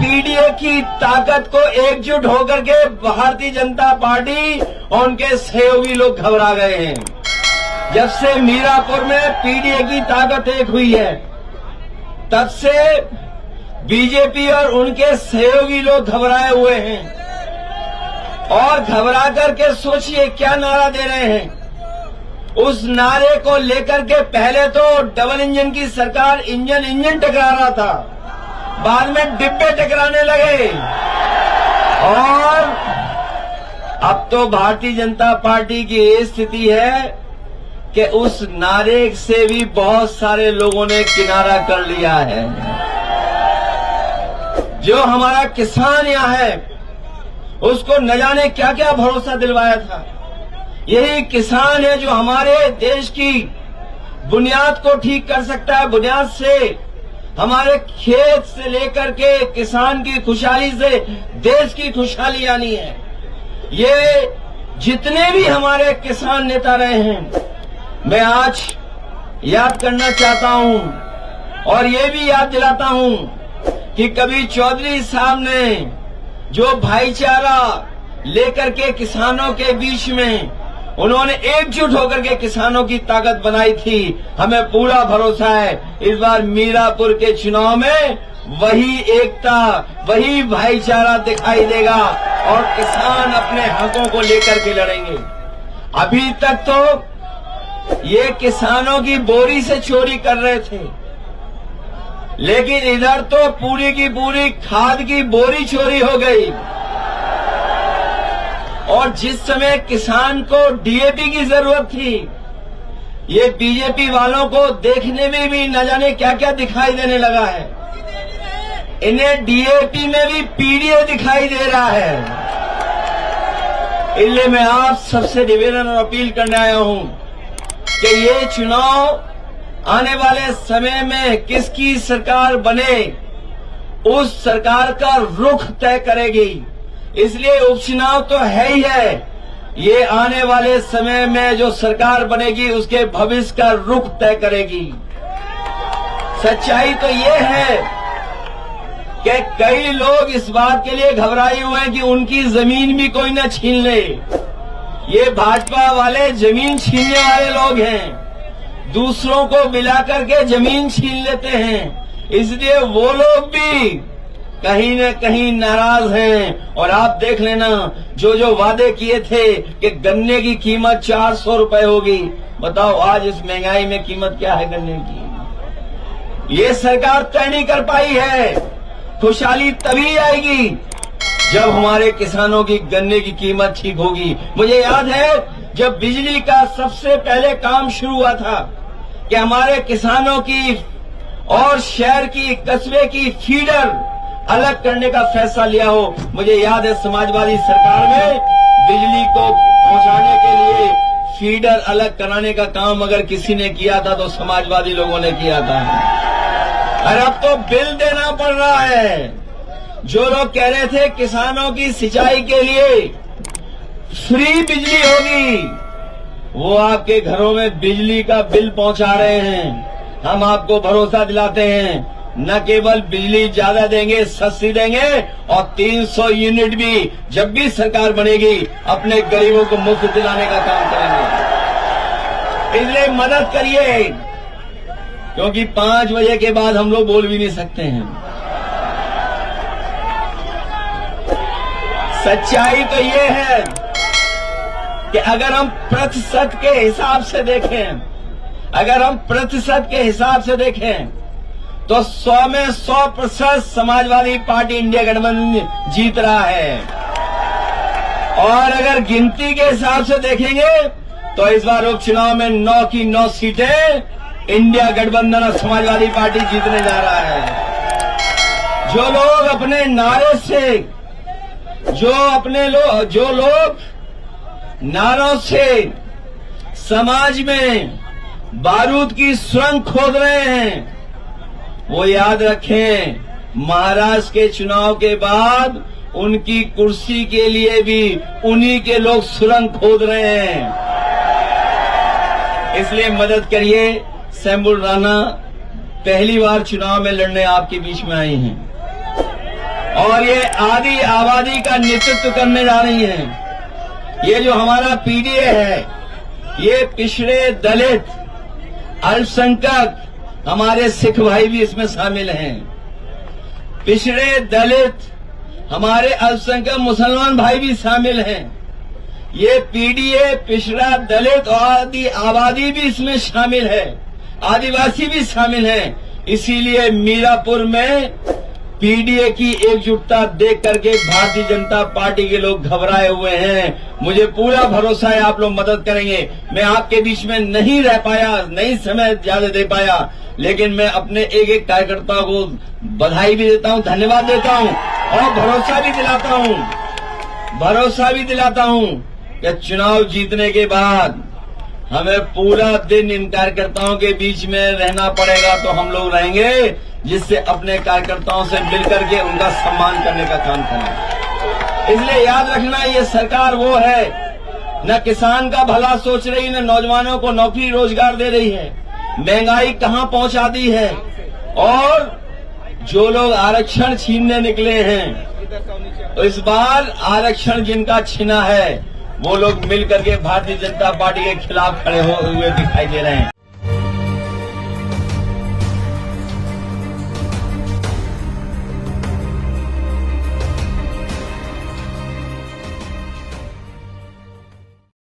PDA की ताकत को एकजुट होकर के भारतीय जनता पार्टी और उनके सहयोगी लोग घबरा गए हैं। जब से मीरापुर में पीडीए की ताकत एक हुई है, तब से बीजेपी और उनके सहयोगी लोग घबराए हुए हैं। और घबरा करके सोचिए क्या नारा दे रहे हैं। उस नारे को लेकर के पहले तो डबल इंजन की सरकार इंजन टकरा रहा था, बाद में डिब्बे टकराने लगे, और अब तो भारतीय जनता पार्टी की ये स्थिति है कि उस नारे से भी बहुत सारे लोगों ने किनारा कर लिया है। जो हमारा किसान यहाँ है, उसको न जाने क्या क्या भरोसा दिलवाया था। यही किसान है जो हमारे देश की बुनियाद को ठीक कर सकता है। बुनियाद से हमारे खेत से लेकर के किसान की खुशहाली से देश की खुशहाली आनी है। ये जितने भी हमारे किसान नेता रहे हैं, मैं आज याद करना चाहता हूं और ये भी याद दिलाता हूं कि कभी चौधरी साहब ने जो भाईचारा लेकर के किसानों के बीच में उन्होंने एकजुट होकर के किसानों की ताकत बनाई थी, हमें पूरा भरोसा है इस बार मीरापुर के चुनाव में वही एकता, वही भाईचारा दिखाई देगा और किसान अपने हकों को लेकर के लड़ेंगे। अभी तक तो ये किसानों की बोरी से चोरी कर रहे थे, लेकिन इधर तो पूरी की पूरी खाद की बोरी चोरी हो गई। और जिस समय किसान को डीएपी की जरूरत थी, ये बीजेपी वालों को देखने में भी न जाने क्या क्या दिखाई देने लगा है। इन्हें डीएपी में भी पीडीए दिखाई दे रहा है। इसलिए मैं आप सबसे निवेदन और अपील करने आया हूं कि ये चुनाव आने वाले समय में किसकी सरकार बने, उस सरकार का रुख तय करेगी। इसलिए उपचुनाव तो है ही है, ये आने वाले समय में जो सरकार बनेगी उसके भविष्य का रुख तय करेगी। सच्चाई तो ये है कि कई लोग इस बात के लिए घबराए हुए हैं कि उनकी जमीन भी कोई न छीन ले। ये भाजपा वाले जमीन छीनने वाले लोग हैं, दूसरों को मिलाकर के जमीन छीन लेते हैं। इसलिए वो लोग भी कहीं न कहीं नाराज हैं। और आप देख लेना, जो वादे किए थे कि गन्ने की कीमत 400 रुपए होगी, बताओ आज इस महंगाई में कीमत क्या है गन्ने की। ये सरकार तय नहीं कर पाई है। खुशहाली तभी आएगी जब हमारे किसानों की गन्ने की कीमत ठीक होगी। मुझे याद है जब बिजली का सबसे पहले काम शुरू हुआ था कि हमारे किसानों की और शहर की, कस्बे की फीडर अलग करने का फैसला लिया हो। मुझे याद है समाजवादी सरकार में बिजली को पहुंचाने के लिए फीडर अलग कराने का काम अगर किसी ने किया था तो समाजवादी लोगों ने किया था। और अब तो बिल देना पड़ रहा है। जो लोग कह रहे थे किसानों की सिंचाई के लिए फ्री बिजली होगी, वो आपके घरों में बिजली का बिल पहुंचा रहे हैं। हम आपको भरोसा दिलाते हैं, न केवल बिजली ज्यादा देंगे, सस्ती देंगे, और 300 यूनिट भी जब भी सरकार बनेगी अपने गरीबों को मुफ्त दिलाने का काम करेंगे। इसलिए मदद करिए, क्योंकि 5 बजे के बाद हम लोग बोल भी नहीं सकते हैं। सच्चाई तो ये है कि अगर हम प्रतिशत के हिसाब से देखें, तो 100 में 100% समाजवादी पार्टी इंडिया गठबंधन जीत रहा है। और अगर गिनती के हिसाब से देखेंगे तो इस बार उपचुनाव में 9 की 9 सीटें इंडिया गठबंधन और समाजवादी पार्टी जीतने जा रहा है। जो लोग अपने नारे से, जो लोग नारों से समाज में बारूद की सुरंग खोद रहे हैं, वो याद रखें महाराष्ट्र के चुनाव के बाद उनकी कुर्सी के लिए भी उन्हीं के लोग सुरंग खोद रहे हैं। इसलिए मदद करिए। शंभू राणा पहली बार चुनाव में लड़ने आपके बीच में आई हैं और ये आदि आबादी का नेतृत्व करने जा रही हैं। ये जो हमारा पीडीए है, ये पिछड़े, दलित, अल्पसंख्यक, हमारे सिख भाई भी इसमें शामिल हैं। पिछड़े, दलित, हमारे अल्पसंख्यक मुसलमान भाई भी शामिल हैं। ये पीडीए, पिछड़ा, दलित और आदि आबादी भी इसमें शामिल है, आदिवासी भी शामिल हैं। इसीलिए मीरापुर में पीडीए की एकजुटता देख करके भारतीय जनता पार्टी के लोग घबराए हुए हैं। मुझे पूरा भरोसा है आप लोग मदद करेंगे। मैं आपके बीच में नहीं रह पाया, नहीं समय ज्यादा दे पाया, लेकिन मैं अपने एक एक कार्यकर्ता को बधाई भी देता हूं, धन्यवाद देता हूं और भरोसा भी दिलाता हूं कि चुनाव जीतने के बाद हमें पूरा दिन इन कार्यकर्ताओं के बीच में रहना पड़ेगा, तो हम लोग रहेंगे, जिससे अपने कार्यकर्ताओं से मिलकर के उनका सम्मान करने का काम करें। इसलिए याद रखना, ये सरकार वो है, न किसान का भला सोच रही, न नौजवानों को नौकरी रोजगार दे रही है। महंगाई कहां पहुंचा दी है। और जो लोग आरक्षण छीनने निकले हैं, तो इस बार आरक्षण जिनका छीना है, वो लोग मिलकर के भारतीय जनता पार्टी के खिलाफ खड़े हुए दिखाई दे रहे हैं।